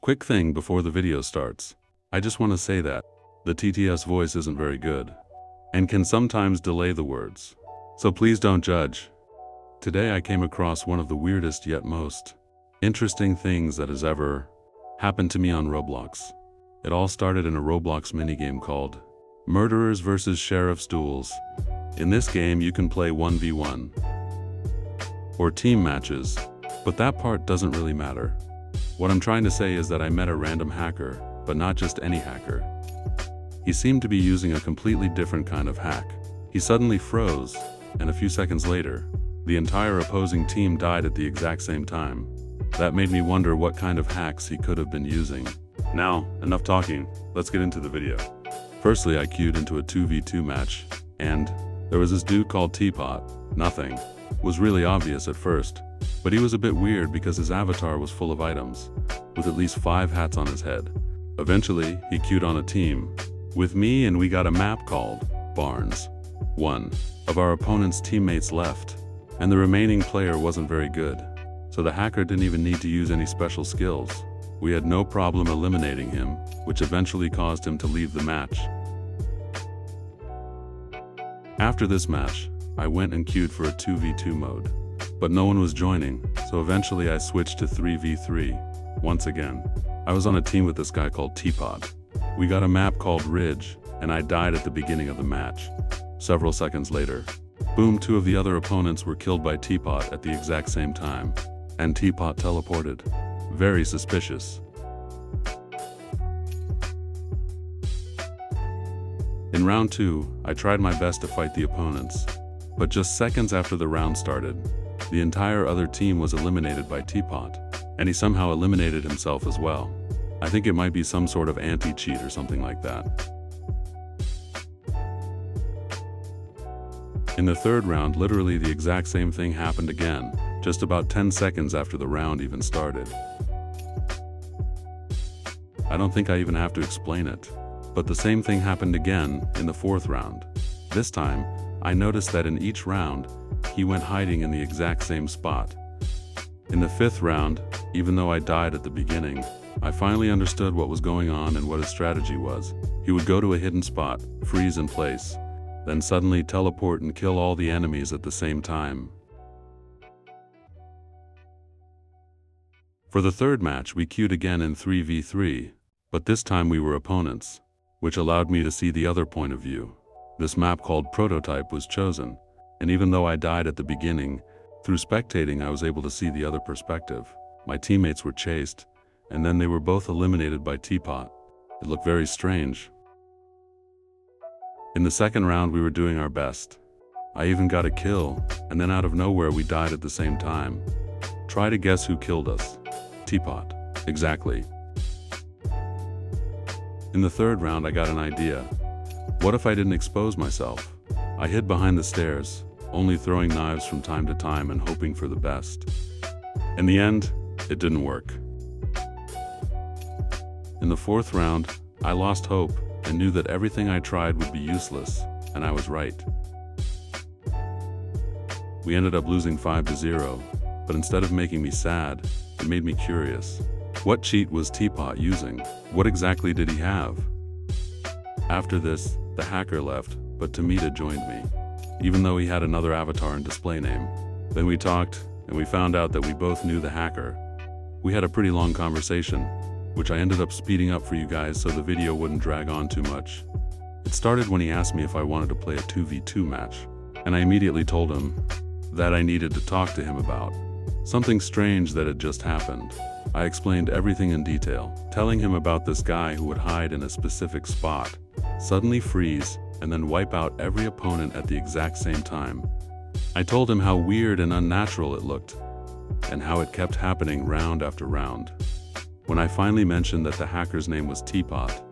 Quick thing before the video starts. I just want to say that the TTS voice isn't very good and can sometimes delay the words. So please don't judge. Today I came across one of the weirdest yet most interesting things that has ever happened to me on Roblox. It all started in a Roblox minigame called Murderers vs Sheriff Duels. In this game you can play 1v1 or team matches, but that part doesn't really matter. What I'm trying to say is that I met a random hacker, but not just any hacker. He seemed to be using a completely different kind of hack. He suddenly froze, and a few seconds later, the entire opposing team died at the exact same time. That made me wonder what kind of hacks he could have been using. Now, enough talking, let's get into the video. Firstly, I queued into a 2v2 match, and there was this dude called Teapot. Nothing was really obvious at first, but he was a bit weird because his avatar was full of items, with at least 5 hats on his head. Eventually, he queued on a team with me and we got a map called Barnes. One of our opponent's teammates left, and the remaining player wasn't very good, so the hacker didn't even need to use any special skills. We had no problem eliminating him, which eventually caused him to leave the match. After this match, I went and queued for a 2v2 mode, but no one was joining, so eventually I switched to 3v3. Once again, I was on a team with this guy called Teapot. We got a map called Ridge, and I died at the beginning of the match. Several seconds later, boom, 2 of the other opponents were killed by Teapot at the exact same time, and Teapot teleported. Very suspicious. In round 2, I tried my best to fight the opponents, but just seconds after the round started, the entire other team was eliminated by Teapot, and he somehow eliminated himself as well. I think it might be some sort of anti-cheat or something like that. In the third round, literally the exact same thing happened again, just about 10 seconds after the round even started. I don't think I even have to explain it, but the same thing happened again in the fourth round. This time, I noticed that in each round, he went hiding in the exact same spot. In the fifth round, even though I died at the beginning, I finally understood what was going on and what his strategy was. He would go to a hidden spot, freeze in place, then suddenly teleport and kill all the enemies at the same time. For the third match, we queued again in 3v3, but this time we were opponents, which allowed me to see the other point of view. This map called Prototype was chosen, and even though I died at the beginning, through spectating I was able to see the other perspective. My teammates were chased, and then they were both eliminated by Teapot. It looked very strange. In the second round we were doing our best. I even got a kill, and then out of nowhere we died at the same time. Try to guess who killed us. Teapot. Exactly. In the third round I got an idea. What if I didn't expose myself? I hid behind the stairs, only throwing knives from time to time and hoping for the best. In the end, it didn't work. In the fourth round, I lost hope and knew that everything I tried would be useless, and I was right. We ended up losing 5-0, but instead of making me sad, it made me curious. What cheat was Teapot using? What exactly did he have? After this, the hacker left, but Tamita joined me, even though he had another avatar and display name. Then we talked, and we found out that we both knew the hacker. We had a pretty long conversation, which I ended up speeding up for you guys so the video wouldn't drag on too much. It started when he asked me if I wanted to play a 2v2 match, and I immediately told him that I needed to talk to him about something strange that had just happened. I explained everything in detail, telling him about this guy who would hide in a specific spot, suddenly freeze, and then wipe out every opponent at the exact same time. I told him how weird and unnatural it looked, and how it kept happening round after round. When I finally mentioned that the hacker's name was Teapot,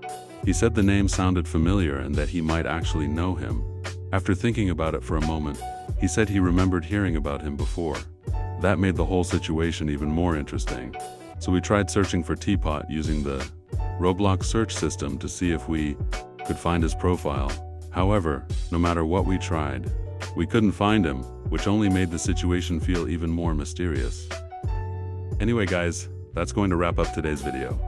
he said the name sounded familiar and that he might actually know him. After thinking about it for a moment, he said he remembered hearing about him before. That made the whole situation even more interesting. So we tried searching for Teapot using the Roblox search system to see if we could find his profile. However, no matter what we tried, we couldn't find him, which only made the situation feel even more mysterious. Anyway guys, that's going to wrap up today's video.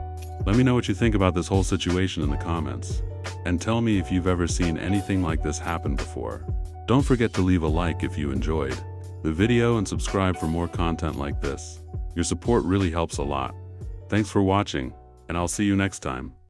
Let me know what you think about this whole situation in the comments. And tell me if you've ever seen anything like this happen before. Don't forget to leave a like if you enjoyed the video and subscribe for more content like this. Your support really helps a lot. Thanks for watching, and I'll see you next time.